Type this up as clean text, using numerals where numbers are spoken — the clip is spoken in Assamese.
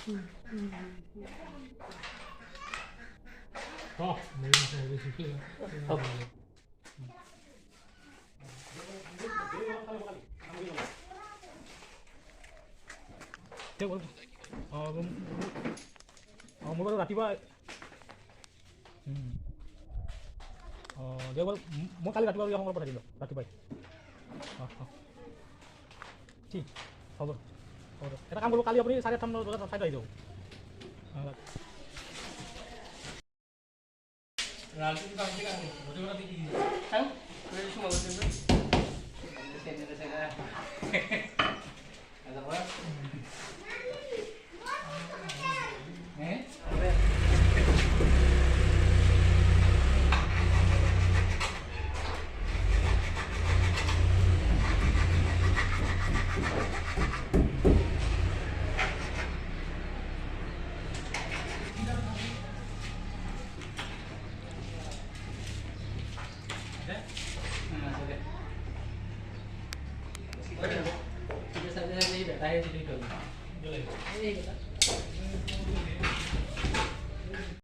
মই বাৰু ৰাতিপুৱা দেওবাৰ মই কালি ৰাতিপুৱা সময় পঠাই দিলোঁ ৰাতিপুৱাই ঠিক হ'ব হ'ব এটা কাম কৰিব কালি আপুনি 8:30 বজাত ঠাইত আহি যাব